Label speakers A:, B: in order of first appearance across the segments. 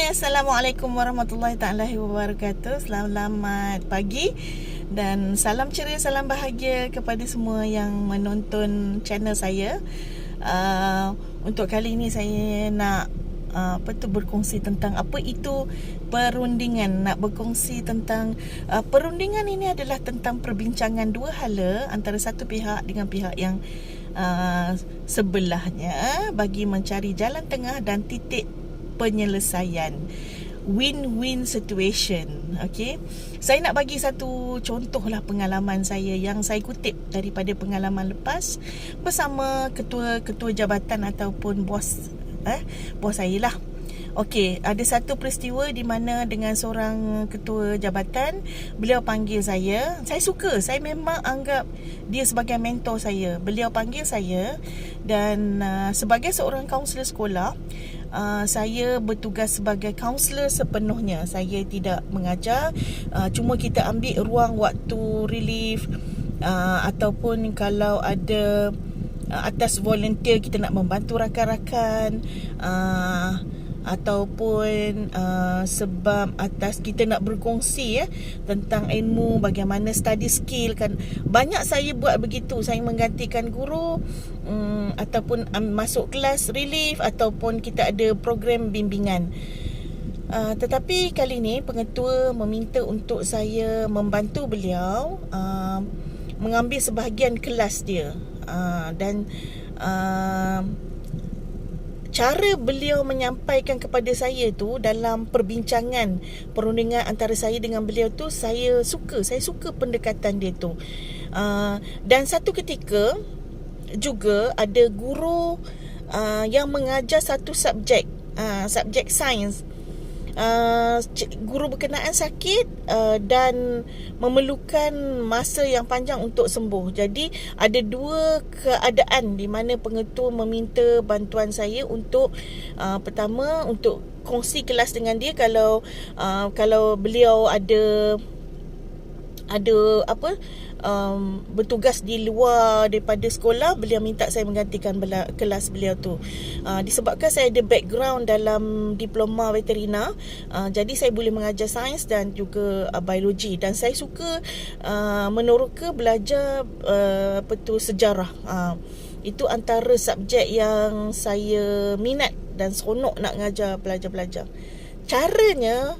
A: Okey, Assalamualaikum warahmatullahi taala wabarakatuh. Selamat pagi dan salam ceria, salam bahagia kepada semua yang menonton channel saya. Untuk kali ini saya nak berkongsi tentang apa itu perundingan. Nak berkongsi tentang perundingan ini adalah tentang perbincangan dua hala antara satu pihak dengan pihak yang sebelahnya bagi mencari jalan tengah dan titik penyelesaian, win-win situation. Okey, saya nak bagi satu contohlah pengalaman saya yang saya kutip daripada pengalaman lepas bersama ketua jabatan ataupun bos saya lah. Okey, ada satu peristiwa di mana dengan seorang ketua jabatan, beliau panggil saya. Saya suka, saya memang anggap dia sebagai mentor saya. Beliau panggil saya dan sebagai seorang kaunselor sekolah, saya bertugas sebagai kaunselor sepenuhnya. Saya tidak mengajar, cuma kita ambil ruang waktu relief, ataupun kalau ada atas volunteer kita nak membantu rakan-rakan, ataupun sebab atas kita nak berkongsi tentang ilmu, bagaimana study skill kan. Banyak saya buat begitu. Saya menggantikan guru, ataupun masuk kelas relief, ataupun kita ada program bimbingan. Tetapi kali ni pengetua meminta untuk saya membantu beliau mengambil sebahagian kelas dia, dan cara beliau menyampaikan kepada saya tu dalam perbincangan perundingan antara saya dengan beliau tu, saya suka pendekatan dia tu. Dan satu ketika juga ada guru yang mengajar satu subjek sains. Guru berkenaan sakit dan memerlukan masa yang panjang untuk sembuh. Jadi ada dua keadaan di mana pengetua meminta bantuan saya untuk pertama untuk kongsi kelas dengan dia kalau beliau ada bertugas di luar daripada sekolah, beliau minta saya menggantikan kelas beliau tu. Disebabkan saya ada background dalam diploma veterina, jadi saya boleh mengajar sains dan juga biologi, dan saya suka meneroka belajar sejarah. Itu antara subjek yang saya minat dan seronok nak mengajar pelajar-pelajar. Caranya,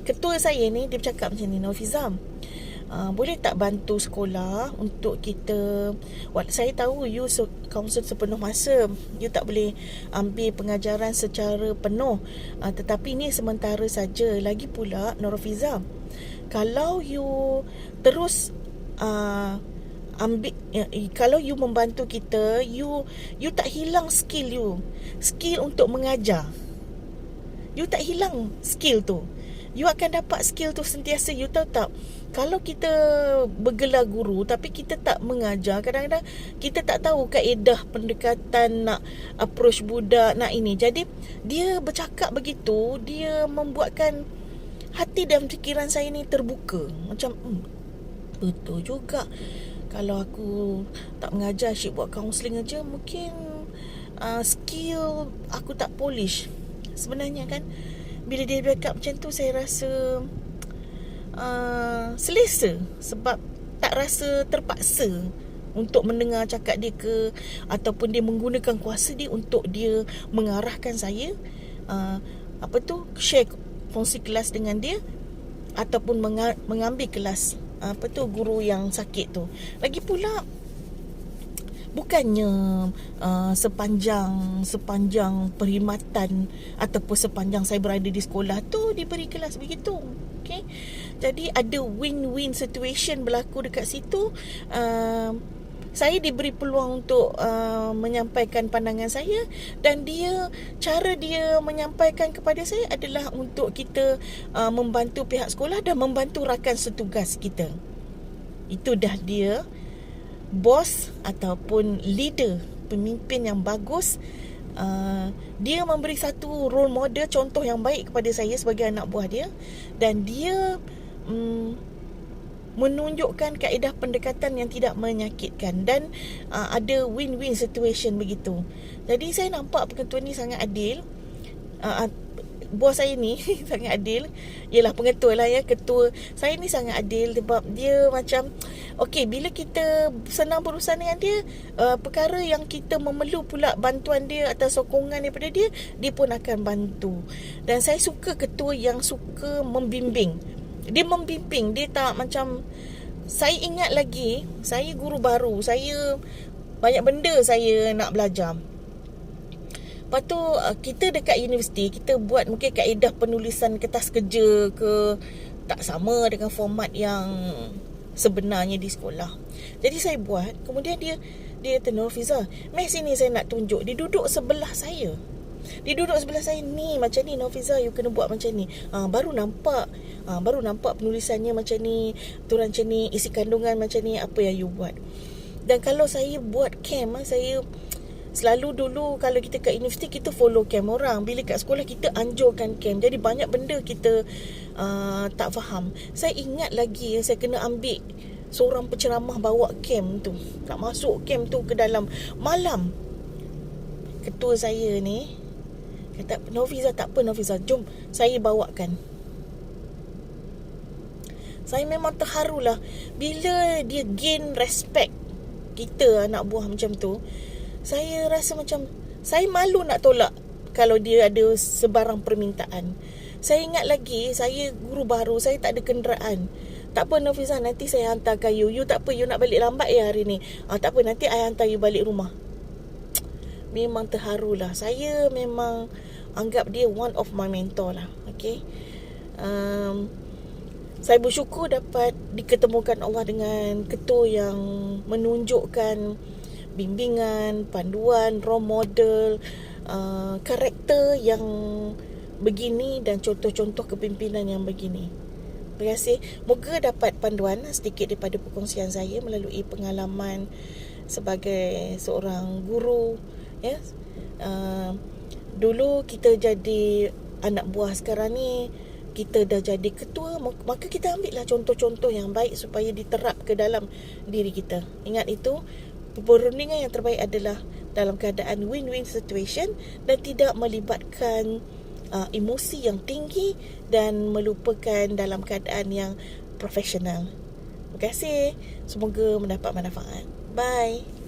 A: ketua saya ni dia bercakap macam ni, Nafizam, boleh tak bantu sekolah untuk kita, saya tahu you kaunselor sepenuh masa, you tak boleh ambil pengajaran secara penuh, tetapi ni sementara saja. Lagi pula Nafizam, kalau you terus kalau you membantu kita, you tak hilang skill untuk mengajar. You tak hilang skill tu. You akan dapat skill tu sentiasa. You tahu tak, kalau kita bergelar guru tapi kita tak mengajar, kadang-kadang kita tak tahu kaedah pendekatan nak approach budak, nak ini. Jadi dia bercakap begitu, dia membuatkan hati dan fikiran saya ni terbuka. Macam betul juga, kalau aku tak mengajar, asyik buat counselling aja, mungkin skill aku tak polish. Sebenarnya kan, bila dia backup macam tu, saya rasa selesa, sebab tak rasa terpaksa untuk mendengar cakap dia ataupun dia menggunakan kuasa dia untuk dia mengarahkan saya share fungsi kelas dengan dia, ataupun mengambil kelas guru yang sakit tu. Lagi pula, bukannya sepanjang perkhidmatan ataupun sepanjang saya berada di sekolah tu diberi kelas begitu. Okay? Jadi ada win-win situation berlaku dekat situ. Saya diberi peluang untuk menyampaikan pandangan saya, dan cara dia menyampaikan kepada saya adalah untuk kita membantu pihak sekolah dan membantu rakan setugas kita. Itu dah dia bos ataupun leader, pemimpin yang bagus. Dia memberi satu role model, contoh yang baik kepada saya sebagai anak buah dia, dan dia menunjukkan kaedah pendekatan yang tidak menyakitkan, dan ada win-win situation begitu. Jadi saya nampak pengetua ni sangat adil. bos saya ni sangat adil. Yelah, pengetua lah ya, ketua saya ni sangat adil. Sebab dia macam okey, bila kita senang berurusan dengan dia, perkara yang kita memerlu pula bantuan dia atau sokongan daripada dia, dia pun akan bantu. Dan saya suka ketua yang suka membimbing. Dia membimbing, dia tak macam, saya ingat lagi, saya guru baru, saya banyak benda saya nak belajar. Lepas tu kita dekat universiti, kita buat mungkin kaedah penulisan kertas kerja ke, tak sama dengan format yang sebenarnya di sekolah. Jadi saya buat, kemudian dia kata, Nofiza, meh sini saya nak tunjuk. Dia duduk sebelah saya. Ni macam ni Nofiza, you kena buat macam ni. Baru nampak penulisannya macam ni, turan macam ni, isi kandungan macam ni, apa yang you buat. Dan kalau saya buat camp, saya selalu dulu kalau kita kat universiti, kita follow camp orang. Bila kat sekolah, kita anjurkan camp. Jadi banyak benda kita tak faham. Saya ingat lagi, saya kena ambil seorang penceramah bawa camp tu. Nak masuk camp tu ke dalam malam. Ketua saya ni kata, Nofiza, tak apa Nofiza, jom saya bawakan. Saya memang terharulah bila dia gain respect kita, anak buah macam tu. Saya rasa macam saya malu nak tolak kalau dia ada sebarang permintaan. Saya ingat lagi, saya guru baru, saya tak ada kenderaan. Tak apa Nofiza, nanti saya hantarkan you. You tak apa, you nak balik lambat ya hari ni. Tak apa, nanti I hantar you balik rumah. Memang terharulah. Saya memang anggap dia one of my mentor lah. Okay. Saya bersyukur dapat diketemukan Allah dengan ketua yang menunjukkan bimbingan, panduan, role model, karakter yang begini dan contoh-contoh kepimpinan yang begini. Terima kasih. Moga dapat panduan sedikit daripada perkongsian saya melalui pengalaman sebagai seorang guru. Ya, dulu kita jadi anak buah, sekarang ni kita dah jadi ketua, maka kita ambillah contoh-contoh yang baik supaya diterap ke dalam diri kita. Ingat itu, perundingan yang terbaik adalah dalam keadaan win-win situation dan tidak melibatkan emosi yang tinggi dan melupakan dalam keadaan yang profesional. Terima kasih. Semoga mendapat manfaat. Bye.